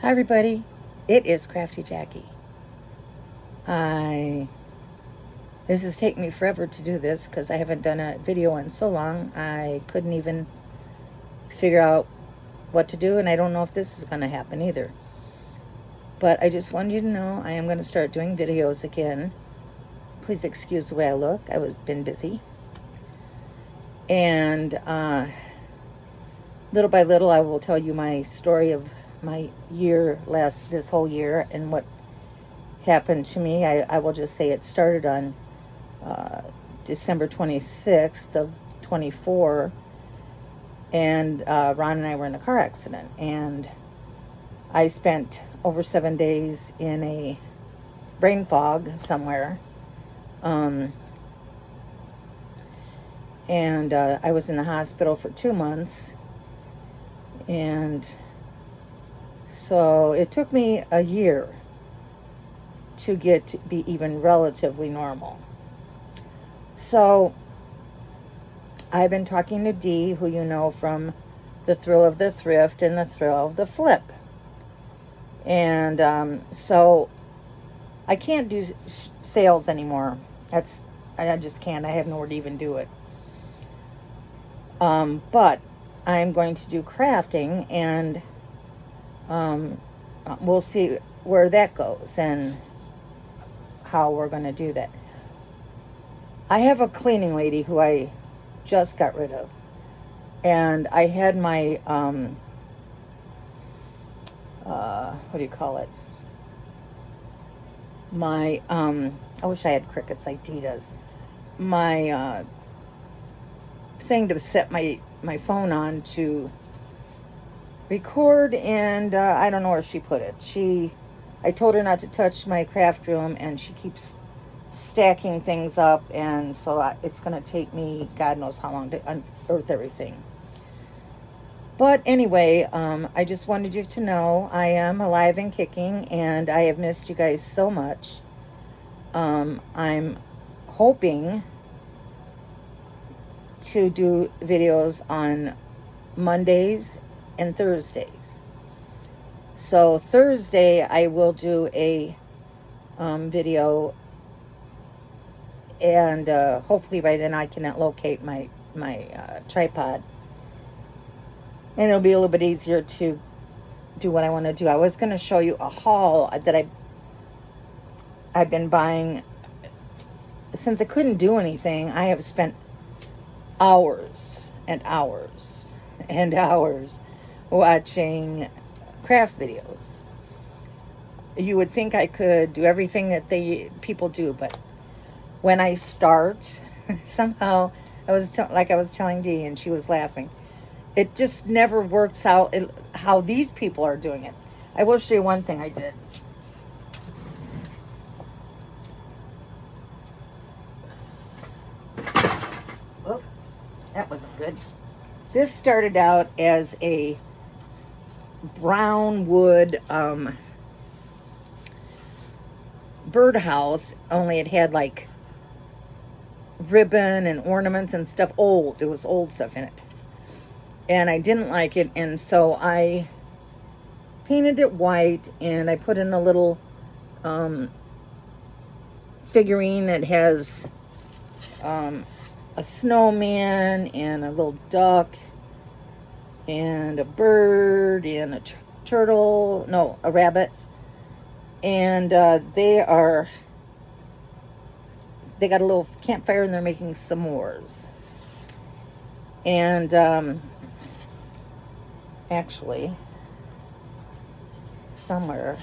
Hi everybody, it is Crafty Jackie. This is taking me forever to do this because I haven't done a video in so long. I couldn't even figure out what to do, and I don't know if this is going to happen either. But I just wanted you to know I am going to start doing videos again. Please excuse the way I look. I was been busy. And little by little I will tell you my story of my year, this whole year, and what happened to me. I will just say it started on December 26th of 24, and Ron and I were in a car accident, and I spent over 7 days in a brain fog somewhere, and I was in the hospital for 2 months, and so it took me a year to get to be even relatively normal. So I've been talking to Dee, who you know from The Thrill of the Thrift and The Thrill of the Flip. And so I can't do sales anymore. I just can't. I have nowhere to even do it. But I'm going to do crafting, and we'll see where that goes and how we're going to do that. I have a cleaning lady who I just got rid of, and I had my what do you call it, my I wish I had crickets like Dee does, my thing to set my phone on to record, and I don't know where she put it. I told her not to touch my craft room, and she keeps stacking things up, and so it's going to take me God knows how long to unearth everything. But anyway, I just wanted you to know I am alive and kicking, and I have missed you guys so much. I'm hoping to do videos on Mondays and Thursdays. So Thursday I will do a video, and hopefully by then I can locate my tripod, and it'll be a little bit easier to do what I want to do. I was going to show you a haul that I've been buying. Since I couldn't do anything, I have spent hours and hours and hours watching craft videos. You would think I could do everything that people do, but when I start, somehow I was telling Dee, and she was laughing. It just never works out how these people are doing it. I will show you one thing I did. Oh, that wasn't good. This started out as a brown wood birdhouse, only it had like ribbon and ornaments and stuff. It was old stuff in it, and I didn't like it, and so I painted it white, and I put in a little figurine that has a snowman and a little duck and a bird and a turtle, no, a rabbit, and they got a little campfire, and they're making s'mores. And actually, somewhere,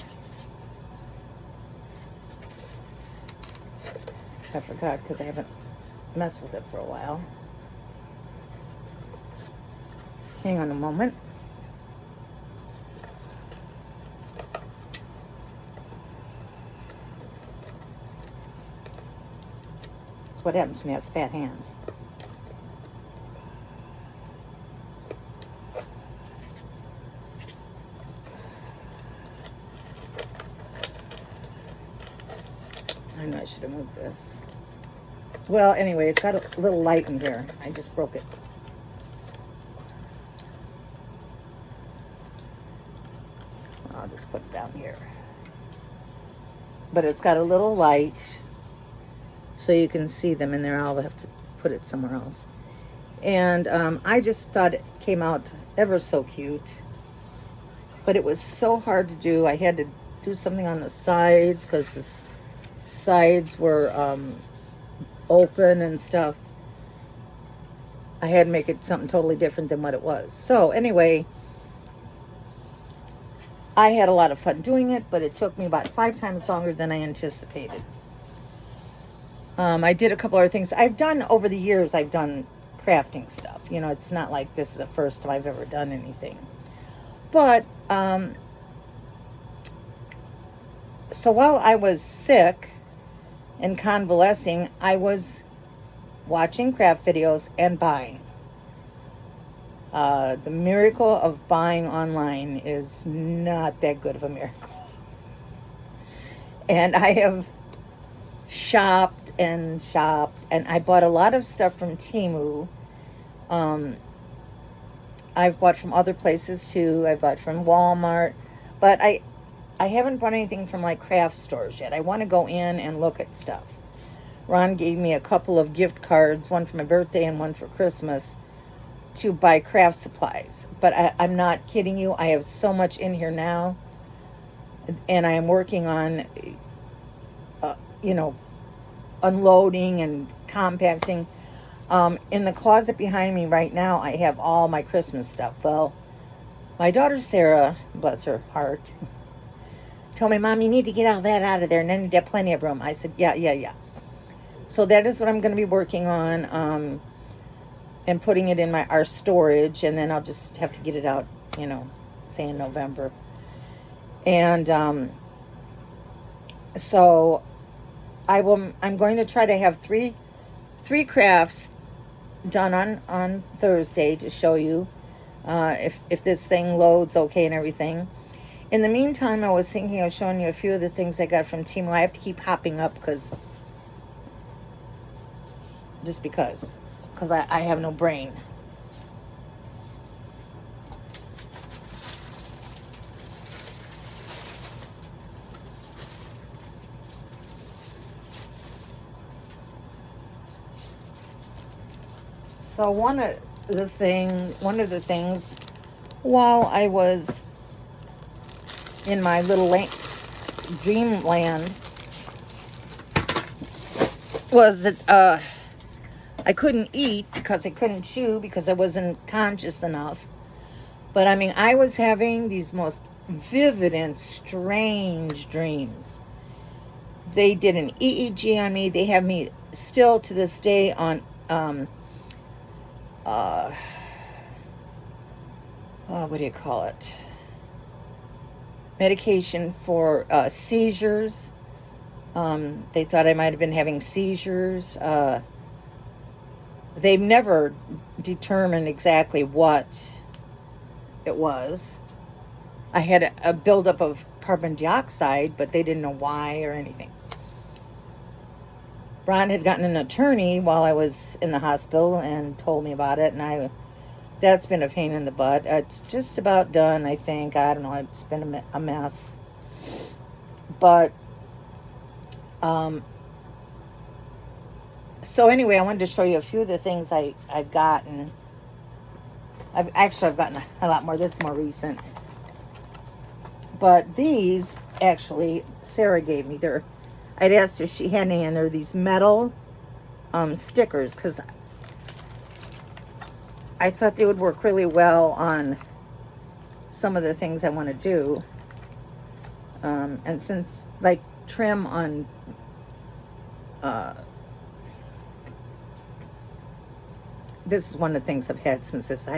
I forgot because I haven't messed with it for a while. Hang on a moment. That's what happens when you have fat hands. I know I should have moved this. Well, anyway, it's got a little light in here. I just broke it. I'll just put it down here. But it's got a little light so you can see them in there. I'll have to put it somewhere else. And I just thought it came out ever so cute. But it was so hard to do. I had to do something on the sides because the sides were open and stuff. I had to make it something totally different than what it was. So anyway, I had a lot of fun doing it, but it took me about 5 times longer than I anticipated. I did a couple other things. Over the years, I've done crafting stuff. You know, it's not like this is the first time I've ever done anything. But, so while I was sick and convalescing, I was watching craft videos and buying. The miracle of buying online is not that good of a miracle. And I have shopped, and I bought a lot of stuff from Temu. I've bought from other places too. I bought from Walmart, but I haven't bought anything from like craft stores yet. I want to go in and look at stuff. Ron gave me a couple of gift cards, one for my birthday and one for Christmas, to buy craft supplies. But I'm not kidding you. I have so much in here now, and I am working on, unloading and compacting. In the closet behind me right now, I have all my Christmas stuff. Well, my daughter Sarah, bless her heart, told me, Mom, you need to get all that out of there, and then you get plenty of room. I said, yeah. So that is what I'm going to be working on, and putting it in our storage, and then I'll just have to get it out, say in November. And so I'm going to try to have three crafts done on Thursday to show you if this thing loads okay and everything. In the meantime, I was thinking of showing you a few of the things I got from Temu. I have to keep hopping up because I have no brain. So one of the things while I was in my little dreamland was that I couldn't eat because I couldn't chew because I wasn't conscious enough. But I mean, I was having these most vivid and strange dreams. They did an EEG on me. They have me still to this day on what do you call it? Medication for seizures. They thought I might have been having seizures. They've never determined exactly what it was. I had a buildup of carbon dioxide, but they didn't know why or anything. Ron had gotten an attorney while I was in the hospital and told me about it, and that's been a pain in the butt. It's just about done, I think. I don't know. It's been a mess. But, so anyway, I wanted to show you a few of the things I've gotten. I've gotten a lot more. This is more recent. But these, actually, Sarah gave me. I'd asked if she had any, and they're these metal stickers, because I thought they would work really well on some of the things I want to do. And since, like, trim on this is one of the things I've had since this.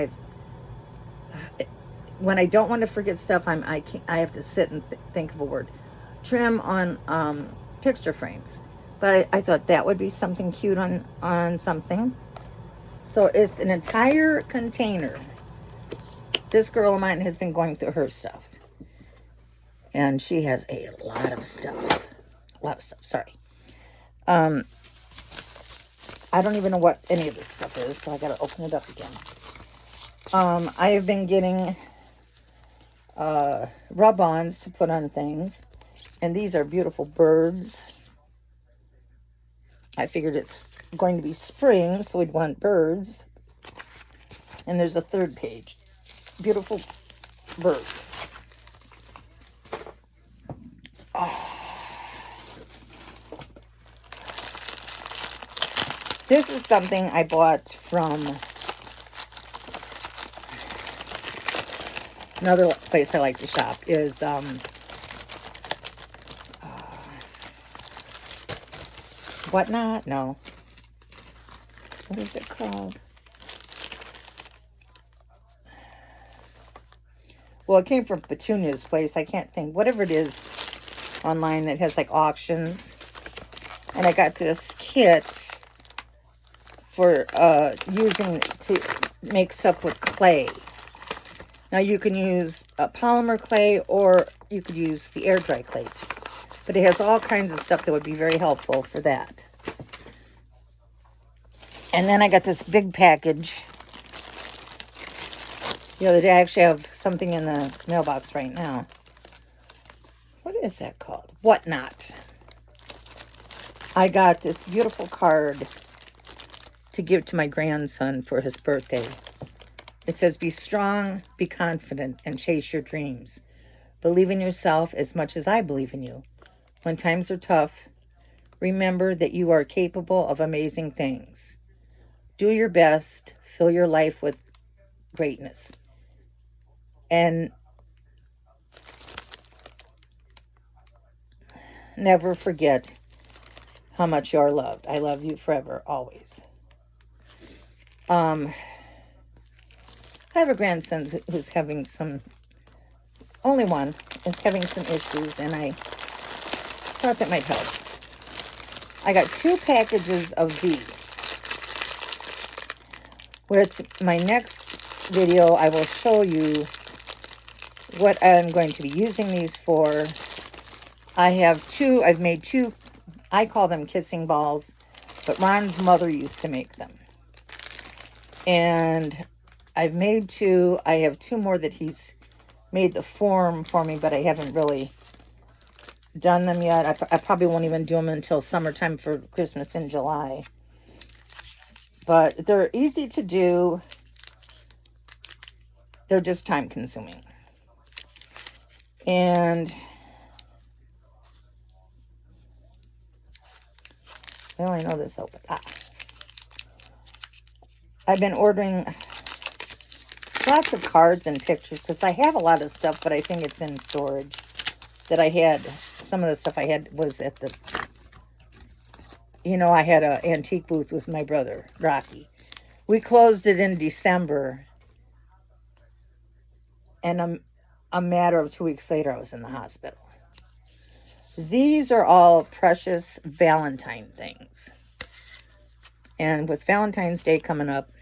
When I don't want to forget stuff, I have to sit and think of a word. Trim on picture frames. But I thought that would be something cute on something. So it's an entire container. This girl of mine has been going through her stuff. And she has a lot of stuff. Sorry. I don't even know what any of this stuff is, so I got to open it up again. I have been getting rub-ons to put on things. And these are beautiful birds. I figured it's going to be spring, so we'd want birds. And there's a third page. Beautiful birds. Oh. This is something I bought from another place I like to shop. Is Whatnot? No. What is it called? Well, it came from Petunia's place. I can't think. Whatever it is online that has like auctions. And I got this kit for using to make stuff with clay. Now you can use polymer clay, or you could use the air dry clay too. But it has all kinds of stuff that would be very helpful for that. And then I got this big package the other day. I actually have something in the mailbox right now. What is that called? Whatnot. I got this beautiful card to give to my grandson for his birthday. It says, be strong, be confident, and chase your dreams. Believe in yourself as much as I believe in you. When times are tough, remember that you are capable of amazing things. Do your best. Fill your life with greatness. And never forget how much you are loved. I love you forever, always. I have a grandson who's having some, only one, is having some issues, and I thought that might help. I got 2 packages of these, which my next video I will show you what I'm going to be using these for. I have 2, I've made 2, I call them kissing balls, but Ron's mother used to make them. And I've made 2, I have 2 more that he's made the form for me, but I haven't really done them yet. I probably won't even do them until summertime for Christmas in July. But they're easy to do. They're just time consuming. And well, I know this open. I've been ordering lots of cards and pictures because I have a lot of stuff, but I think it's in storage that I had. Some of the stuff I had was at the, you know, I had an antique booth with my brother, Rocky. We closed it in December, and a matter of 2 weeks later, I was in the hospital. These are all precious Valentine things. And with Valentine's Day coming up,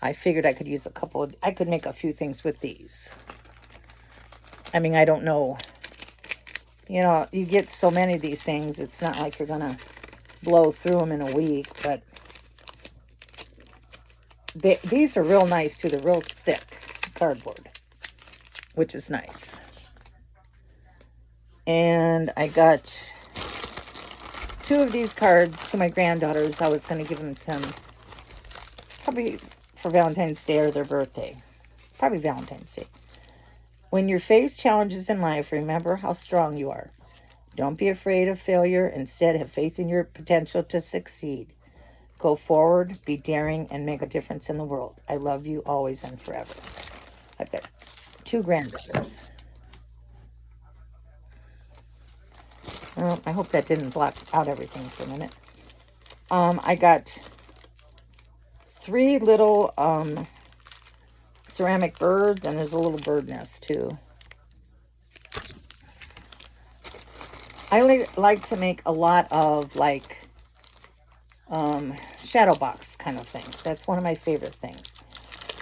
I figured I could use I could make a few things with these. I mean, I don't know. You know, you get so many of these things, it's not like you're going to blow through them in a week, but these are real nice too. They're real thick cardboard, which is nice. And I got 2 of these cards to my granddaughters. I was going to give them to them probably for Valentine's Day or their birthday. Probably Valentine's Day. When you face challenges in life, remember how strong you are. Don't be afraid of failure. Instead, have faith in your potential to succeed. Go forward, be daring, and make a difference in the world. I love you always and forever. I've got 2 granddaughters. Well, I hope that didn't block out everything for a minute. I got 3 little ceramic birds, and there's a little bird nest too. I like to make a lot of like shadow box kind of things. That's one of my favorite things.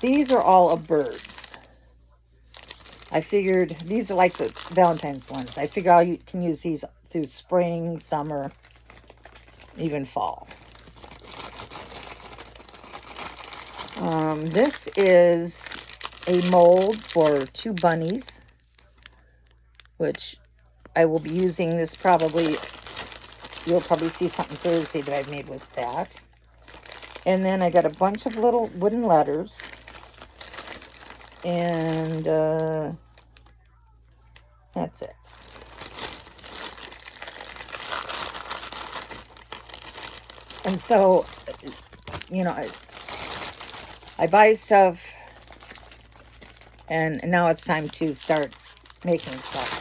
These are all of birds. I figured these are like the Valentine's ones. I figure you can use these through spring, summer, even fall. This is a mold for 2 bunnies, which I will be using this probably. You'll probably see something Thursday that I've made with that. And then I got a bunch of little wooden letters. And that's it. And so, you know, I buy stuff, and now it's time to start making stuff.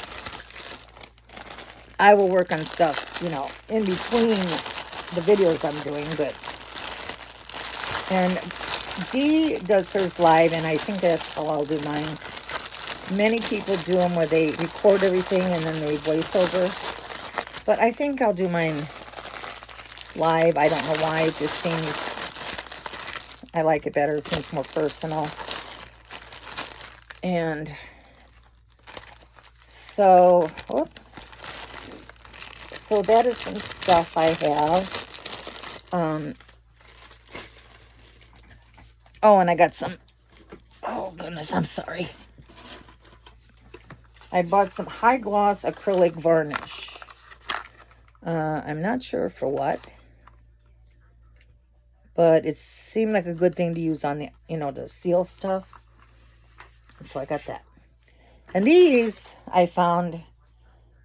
I will work on stuff, you know, in between the videos I'm doing, but, and Dee does hers live, and I think that's how I'll do mine. Many people do them where they record everything and then they voice over, but I think I'll do mine live. I don't know why, it just seems, I like it better, it seems more personal. And so, whoops. So that is some stuff I have. Oh, and I got some, oh goodness, I'm sorry. I bought some high gloss acrylic varnish. I'm not sure for what, but it seemed like a good thing to use on the, you know, the seal stuff. And so I got that. And these I found,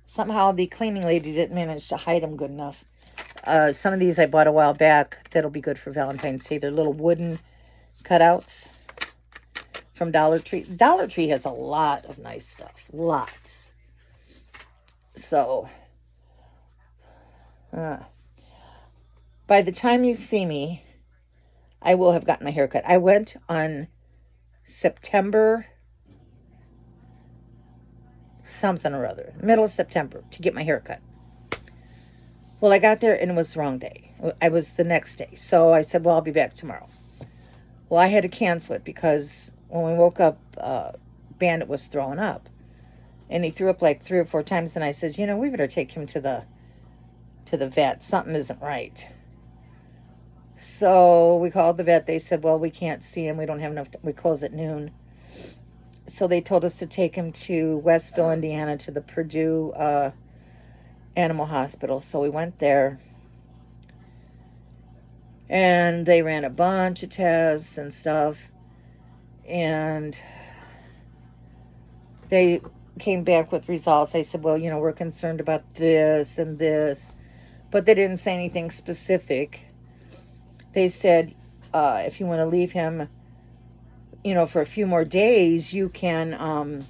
somehow the cleaning lady didn't manage to hide them good enough. Some of these I bought a while back. That'll be good for Valentine's Day. They're little wooden cutouts from Dollar Tree. Dollar Tree has a lot of nice stuff. Lots. So, by the time you see me, I will have gotten my hair cut. I went on September something or other, middle of September, to get my hair cut. Well, I got there and it was the wrong day. I was the next day. So I said, well, I'll be back tomorrow. Well, I had to cancel it because when we woke up, Bandit was throwing up. And he threw up like 3 or 4 times. And I says, you know, we better take him to the vet. Something isn't right. So we called the vet. They said, well, we can't see him. We don't have enough. We close at noon. So they told us to take him to Westville, Indiana, to the Purdue Animal Hospital. So we went there. And they ran a bunch of tests and stuff. And they came back with results. They said, well, you know, we're concerned about this and this. But they didn't say anything specific. They said, if you want to leave him, you know, for a few more days, you can,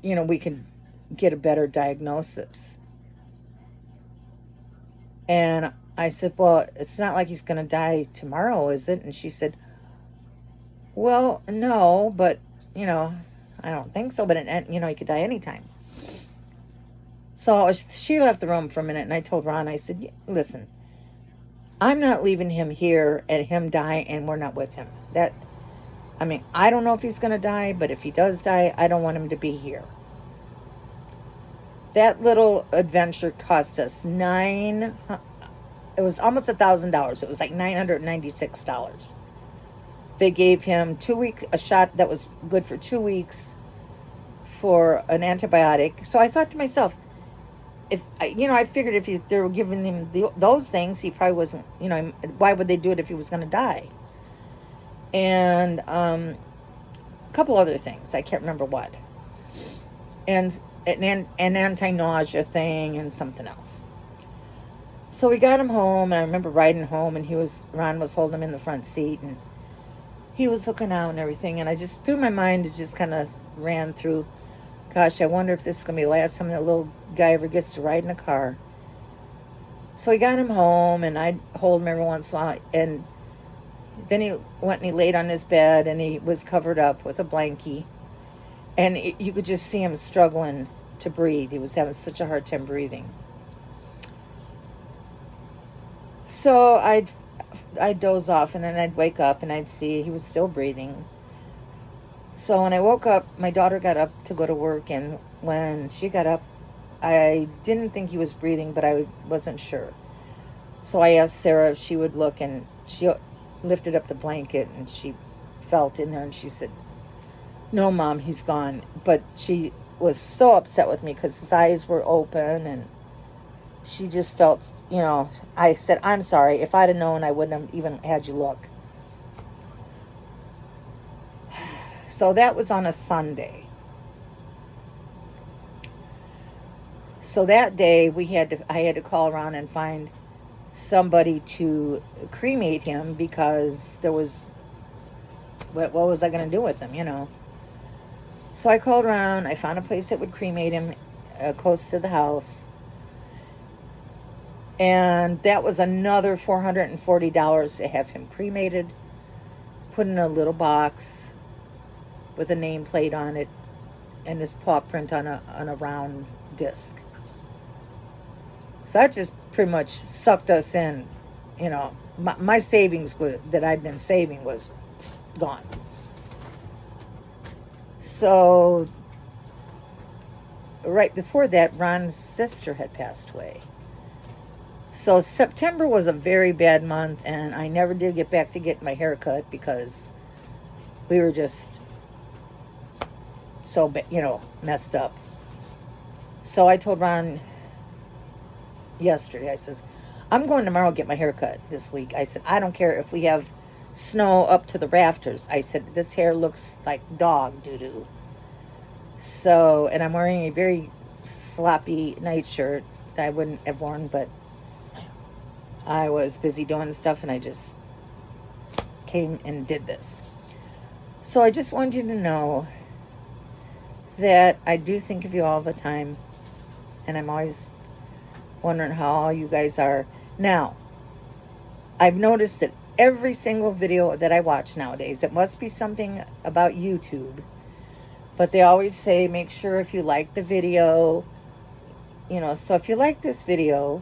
you know, we can get a better diagnosis. And I said, well, it's not like he's going to die tomorrow, is it? And she said, well, no, but, you know, I don't think so. But, you know, he could die anytime. So she left the room for a minute, and I told Ron, I said, listen, I'm not leaving him here and him die and we're not with him. I mean, I don't know if he's going to die, but if he does die, I don't want him to be here. That little adventure cost us it was almost $1,000. It was like $996. They gave him 2 weeks, a shot that was good for 2 weeks for an antibiotic. So I thought to myself, I figured if they were giving him those things, he probably wasn't, you know, why would they do it if he was going to die? And a couple other things. I can't remember what. And an anti-nausea thing and something else. So we got him home, and I remember riding home, and Ron was holding him in the front seat, and he was looking out and everything, and I just, through my mind, it just kind of ran through, gosh, I wonder if this is going to be the last time that little guy ever gets to ride in a car. So we got him home, and I'd hold him every once in a while, and then he went and he laid on his bed, and he was covered up with a blankie, and you could just see him struggling to breathe. He was having such a hard time breathing. So I'd doze off, and then I'd wake up, and I'd see he was still breathing. So when I woke up, my daughter got up to go to work, and when she got up, I didn't think he was breathing, but I wasn't sure. So I asked Sarah if she would look, and she lifted up the blanket, and she felt in there, and she said, no, Mom, he's gone. But she was so upset with me because his eyes were open, and she just felt, you know, I said, I'm sorry. If I'd have known, I wouldn't have even had you look. So that was on a Sunday. So that day I had to call around and find somebody to cremate him, because there was, what was I going to do with him, you know? So I called around. I found a place that would cremate him close to the house. And that was another $440 to have him cremated, put in a little box with a nameplate on it and his paw print on a round disc. So that just pretty much sucked us in. You know, my savings that I'd been saving was gone. So right before that, Ron's sister had passed away. So September was a very bad month, and I never did get back to get my hair cut because we were just so, you know, messed up. So I told Ron yesterday, I says, I'm going tomorrow to get my hair cut this week. I said, I don't care if we have snow up to the rafters. I said, this hair looks like dog doo-doo. So, and I'm wearing a very sloppy nightshirt that I wouldn't have worn, but I was busy doing stuff, and I just came and did this. So I just wanted you to know that I do think of you all the time, and I'm always wondering how all you guys are. Now, I've noticed that every single video that I watch nowadays, it must be something about YouTube, but they always say, make sure if you like the video, you know, so if you like this video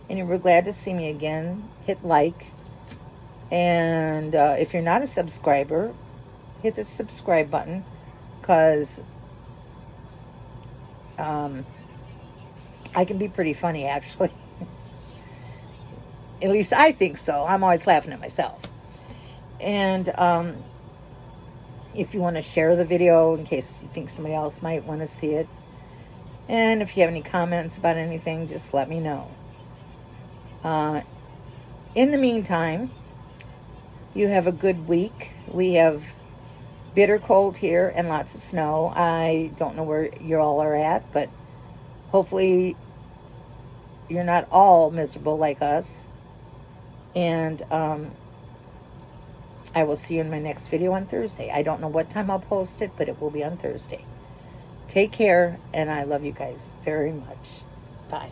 and you were glad to see me again, hit like. And if you're not a subscriber, hit the subscribe button, because I can be pretty funny, actually. At least I think so. I'm always laughing at myself. And if you want to share the video in case you think somebody else might want to see it. And if you have any comments about anything, just let me know. In the meantime, you have a good week. We have bitter cold here and lots of snow. I don't know where you all are at, but hopefully you're not all miserable like us. And I will see you in my next video on Thursday. I don't know what time I'll post it, but it will be on Thursday. Take care, and I love you guys very much. Bye.